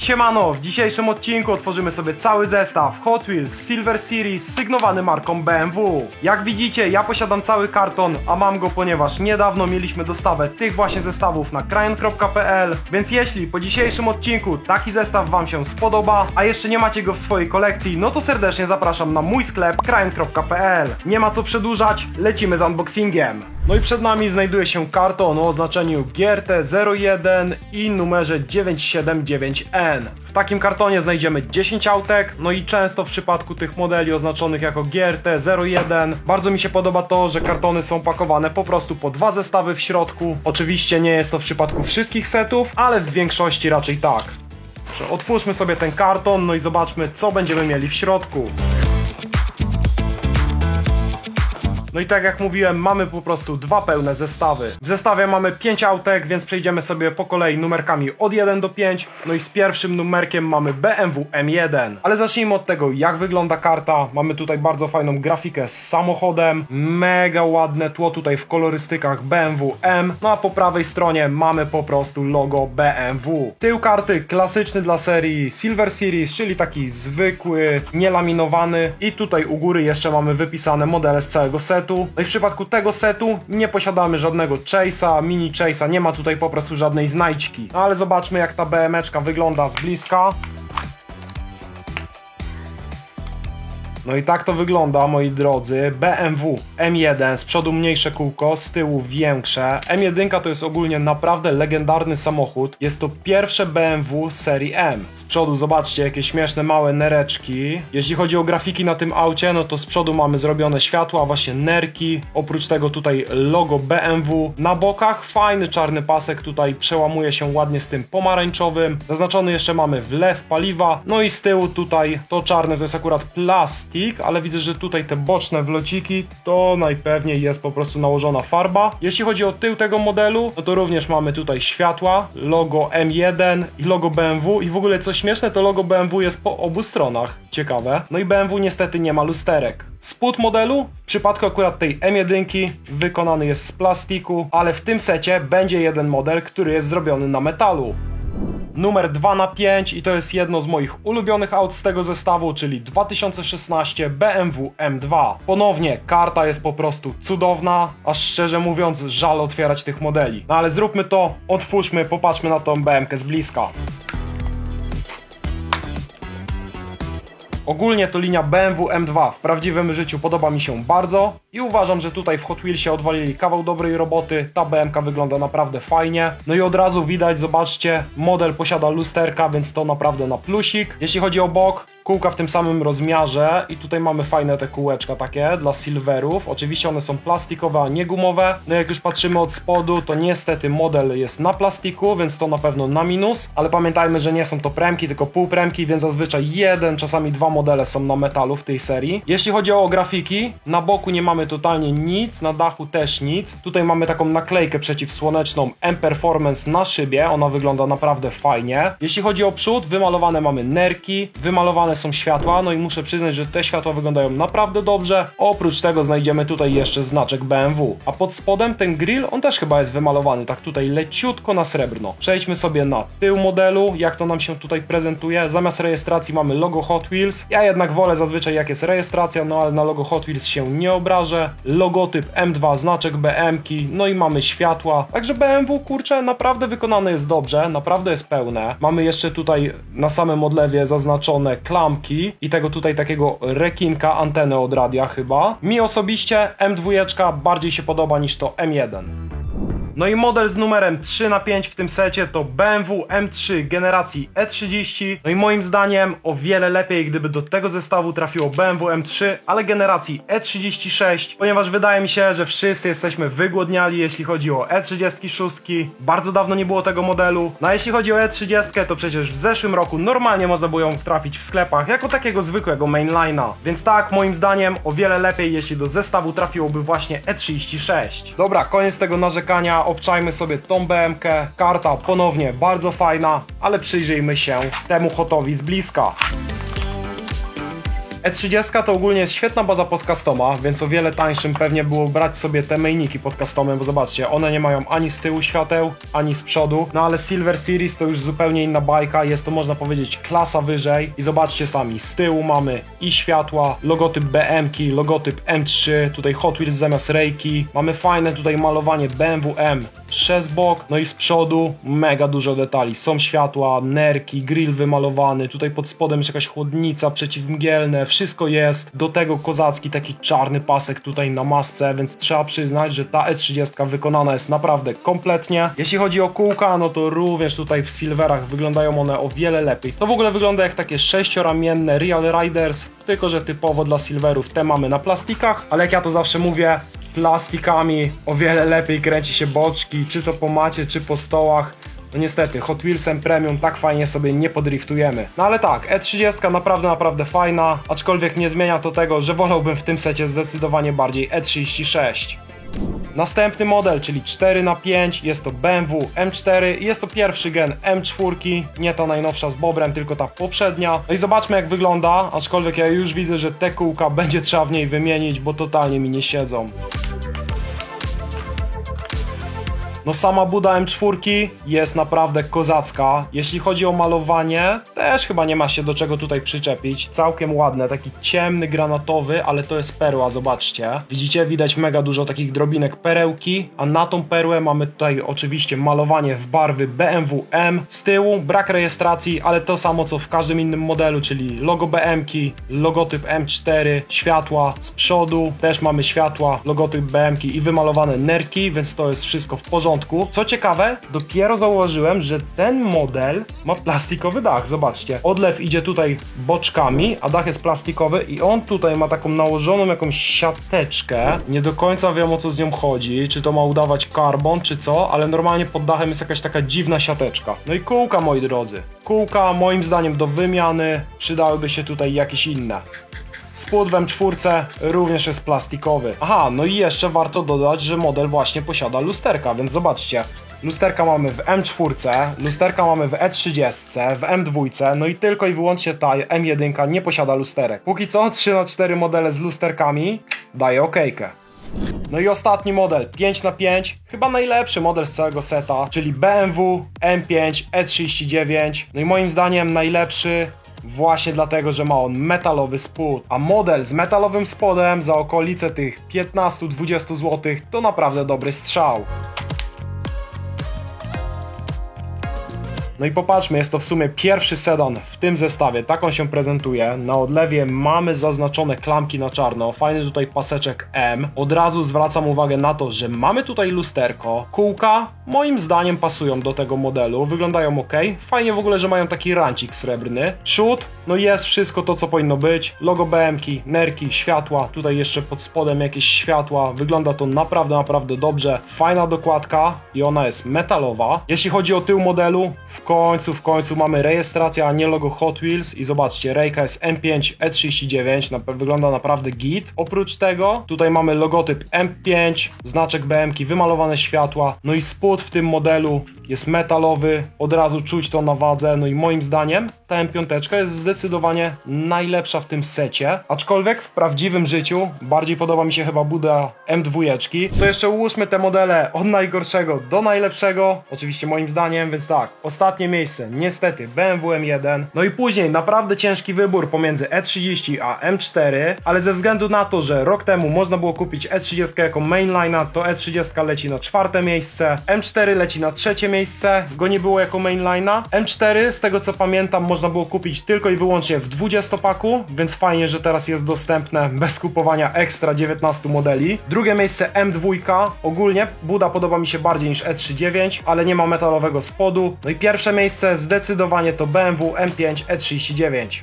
Siemano, w dzisiejszym odcinku otworzymy sobie cały zestaw Hot Wheels Silver Series sygnowany marką BMW. Jak widzicie, ja posiadam cały karton, a mam go, ponieważ niedawno mieliśmy dostawę tych właśnie zestawów na krajon.pl, więc jeśli po dzisiejszym odcinku taki zestaw wam się spodoba, a jeszcze nie macie go w swojej kolekcji, no to serdecznie zapraszam na mój sklep krajon.pl. Nie ma co przedłużać, lecimy z unboxingiem. No i przed nami znajduje się karton o oznaczeniu GRT01 i numerze 979N. W takim kartonie znajdziemy 10 autek, no i często w przypadku tych modeli oznaczonych jako GRT01 bardzo mi się podoba to, że kartony są pakowane po prostu po dwa zestawy w środku. Oczywiście nie jest to w przypadku wszystkich setów, ale w większości raczej tak. Otwórzmy sobie ten karton, no i zobaczmy, co będziemy mieli w środku. No i tak jak mówiłem, mamy po prostu dwa pełne zestawy. W zestawie mamy 5 autek, więc przejdziemy sobie po kolei numerkami od 1 do 5. No i z pierwszym numerkiem mamy BMW M1. Ale zacznijmy od tego, jak wygląda karta. Mamy tutaj bardzo fajną grafikę z samochodem. Mega ładne tło tutaj w kolorystykach BMW M. No a po prawej stronie mamy po prostu logo BMW. Tył karty klasyczny dla serii Silver Series, czyli taki zwykły, nielaminowany. I tutaj u góry jeszcze mamy wypisane modele z całego setu. No i w przypadku tego setu nie posiadamy żadnego chase'a, mini chase'a, nie ma tutaj po prostu żadnej znajdźki. No ale zobaczmy, jak ta BM-eczka wygląda z bliska. No i tak to wygląda, moi drodzy. BMW M1, z przodu mniejsze kółko, z tyłu większe. M1 to jest ogólnie naprawdę legendarny samochód. Jest to pierwsze BMW serii M. Z przodu zobaczcie, jakie śmieszne małe nereczki. Jeśli chodzi o grafiki na tym aucie, no to z przodu mamy zrobione światła, właśnie nerki. Oprócz tego tutaj logo BMW. Na bokach fajny czarny pasek tutaj przełamuje się ładnie z tym pomarańczowym. Zaznaczony jeszcze mamy wlew paliwa. No i z tyłu tutaj to czarne to jest akurat plastik, ale widzę, że tutaj te boczne wlociki to najpewniej jest po prostu nałożona farba. Jeśli chodzi o tył tego modelu, no to również mamy tutaj światła, logo M1 i logo BMW i w ogóle co śmieszne, to logo BMW jest po obu stronach. Ciekawe. No i BMW niestety nie ma lusterek. Spód modelu w przypadku akurat tej M1 wykonany jest z plastiku, ale w tym secie będzie jeden model, który jest zrobiony na metalu. Numer 2×5 i to jest jedno z moich ulubionych aut z tego zestawu, czyli 2016 BMW M2. Ponownie karta jest po prostu cudowna, aż szczerze mówiąc żal otwierać tych modeli. No ale zróbmy to, otwórzmy, popatrzmy na tą BM-kę z bliska. Ogólnie to linia BMW M2 w prawdziwym życiu podoba mi się bardzo i uważam, że tutaj w Hot Wheelsie odwalili kawał dobrej roboty. Ta BM-ka wygląda naprawdę fajnie. No i od razu widać, zobaczcie, model posiada lusterka, więc to naprawdę na plusik. Jeśli chodzi o bok, kółka w tym samym rozmiarze i tutaj mamy fajne te kółeczka takie dla silverów. Oczywiście one są plastikowe, a nie gumowe. No jak już patrzymy od spodu, to niestety model jest na plastiku, więc to na pewno na minus. Ale pamiętajmy, że nie są to premki, tylko półpremki, więc zazwyczaj jeden, czasami dwa modele są na metalu w tej serii. Jeśli chodzi o grafiki, na boku nie mamy totalnie nic, na dachu też nic. Tutaj mamy taką naklejkę przeciwsłoneczną M-Performance na szybie, ona wygląda naprawdę fajnie. Jeśli chodzi o przód, wymalowane mamy nerki, wymalowane są światła, no i muszę przyznać, że te światła wyglądają naprawdę dobrze. Oprócz tego znajdziemy tutaj jeszcze znaczek BMW. A pod spodem ten grill, on też chyba jest wymalowany, tak tutaj leciutko na srebrno. Przejdźmy sobie na tył modelu, jak to nam się tutaj prezentuje. Zamiast rejestracji mamy logo Hot Wheels. Ja jednak wolę zazwyczaj jak jest rejestracja, no ale na logo Hot Wheels się nie obrażę. Logotyp M2, znaczek BM-ki, no i mamy światła. Także BMW, kurczę, naprawdę wykonane jest dobrze, naprawdę jest pełne. Mamy jeszcze tutaj na samym odlewie zaznaczone klamki i tego tutaj takiego rekinka, antenę od radia chyba. Mi osobiście M2 bardziej się podoba niż to M1. No i model z numerem 3×5 w tym secie to BMW M3 generacji E30. No i moim zdaniem o wiele lepiej, gdyby do tego zestawu trafiło BMW M3, ale generacji E36, ponieważ wydaje mi się, że wszyscy jesteśmy wygłodniali, jeśli chodzi o E36. Bardzo dawno nie było tego modelu. No a jeśli chodzi o E30, to przecież w zeszłym roku normalnie można było ją trafić w sklepach jako takiego zwykłego mainline'a. Więc tak, moim zdaniem o wiele lepiej, jeśli do zestawu trafiłoby właśnie E36. Dobra, koniec tego narzekania. Obczajmy sobie tą BM-kę. Karta ponownie bardzo fajna, ale przyjrzyjmy się temu Hotowi z bliska. E30 to ogólnie jest świetna baza pod customa, więc o wiele tańszym pewnie było brać sobie te mainniki pod customem, bo zobaczcie, one nie mają ani z tyłu świateł, ani z przodu, no ale Silver Series to już zupełnie inna bajka, jest to można powiedzieć klasa wyżej i zobaczcie sami, z tyłu mamy i światła, logotyp BM-ki, logotyp M3, tutaj Hot Wheels zamiast rejki, mamy fajne tutaj malowanie BMW M przez bok, no i z przodu mega dużo detali, są światła, nerki, grill wymalowany, tutaj pod spodem jest jakaś chłodnica, przeciwmgielne, wszystko jest, do tego kozacki taki czarny pasek tutaj na masce, więc trzeba przyznać, że ta E30 wykonana jest naprawdę kompletnie. Jeśli chodzi o kółka, no to również tutaj w silverach wyglądają one o wiele lepiej. To w ogóle wygląda jak takie sześcioramienne Real Riders, tylko że typowo dla silverów te mamy na plastikach, ale jak ja to zawsze mówię, plastikami o wiele lepiej kręci się boczki, czy to po macie, czy po stołach. No niestety, Hot Wheelsem Premium tak fajnie sobie nie podriftujemy. No ale tak, E30 naprawdę fajna, aczkolwiek nie zmienia to tego, że wolałbym w tym secie zdecydowanie bardziej E36. Następny model, czyli 4x5, jest to BMW M4 i jest to pierwszy gen M4, nie ta najnowsza z bobrem, tylko ta poprzednia. No i zobaczmy jak wygląda, aczkolwiek ja już widzę, że te kółka będzie trzeba w niej wymienić, bo totalnie mi nie siedzą. No sama buda M4 jest naprawdę kozacka. Jeśli chodzi o malowanie, też chyba nie ma się do czego tutaj przyczepić. Całkiem ładne, taki ciemny, granatowy, ale to jest perła, zobaczcie. Widzicie, widać mega dużo takich drobinek perełki, a na tą perłę mamy tutaj oczywiście malowanie w barwy BMW M. Z tyłu brak rejestracji, ale to samo co w każdym innym modelu, czyli logo BM-ki, logotyp M4, światła z przodu, też mamy światła, logotyp BM-ki i wymalowane nerki, więc to jest wszystko w porządku. Co ciekawe, dopiero zauważyłem, że ten model ma plastikowy dach, zobaczcie. Odlew idzie tutaj boczkami, a dach jest plastikowy i on tutaj ma taką nałożoną jakąś siateczkę. Nie do końca wiem o co z nią chodzi, czy to ma udawać karbon, czy co, ale normalnie pod dachem jest jakaś taka dziwna siateczka. No i kółka, moi drodzy. Kółka moim zdaniem do wymiany, przydałyby się tutaj jakieś inne. Spód w M4 również jest plastikowy. Aha, no i jeszcze warto dodać, że model właśnie posiada lusterka, więc zobaczcie. Lusterka mamy w M4, lusterka mamy w E30, w M2, no i tylko i wyłącznie ta M1 nie posiada lusterek. Póki co 3x4 modele z lusterkami daje okejkę. No i ostatni model 5x5, chyba najlepszy model z całego seta, czyli BMW M5 E39. No i moim zdaniem najlepszy właśnie dlatego, że ma on metalowy spód, a model z metalowym spodem za okolice tych 15-20 zł to naprawdę dobry strzał. No i popatrzmy, jest to w sumie pierwszy sedan w tym zestawie, tak on się prezentuje. Na odlewie mamy zaznaczone klamki na czarno, fajny tutaj paseczek M. Od razu zwracam uwagę na to, że mamy tutaj lusterko. Kółka moim zdaniem pasują do tego modelu, wyglądają ok. Fajnie w ogóle, że mają taki rancik srebrny. Przód, no jest wszystko to co powinno być. Logo BM-ki, nerki, światła, tutaj jeszcze pod spodem jakieś światła. Wygląda to naprawdę dobrze. Fajna dokładka i ona jest metalowa. Jeśli chodzi o tył modelu, w końcu mamy rejestrację, a nie logo Hot Wheels i zobaczcie, rejka jest M5 E39, wygląda naprawdę git. Oprócz tego tutaj mamy logotyp M5, znaczek BM-ki, wymalowane światła, no i spód w tym modelu jest metalowy, od razu czuć to na wadze, no i moim zdaniem ta M5 jest zdecydowanie najlepsza w tym secie, aczkolwiek w prawdziwym życiu bardziej podoba mi się chyba buda M2. To jeszcze ułóżmy te modele od najgorszego do najlepszego, oczywiście moim zdaniem, więc tak, ostatnie miejsce, niestety BMW M1, no i później naprawdę ciężki wybór pomiędzy E30 a M4, ale ze względu na to, że rok temu można było kupić E30 jako mainline'a, to E30 leci na 4. miejsce, M4 leci na 3. miejsce, go nie było jako mainline'a. M4 z tego co pamiętam można było kupić tylko i wyłącznie w 20-paku, więc fajnie, że teraz jest dostępne bez kupowania ekstra 19 modeli. Drugie miejsce M2, ogólnie buda podoba mi się bardziej niż E39, ale nie ma metalowego spodu. No i pierwsze miejsce zdecydowanie to BMW M5 E39.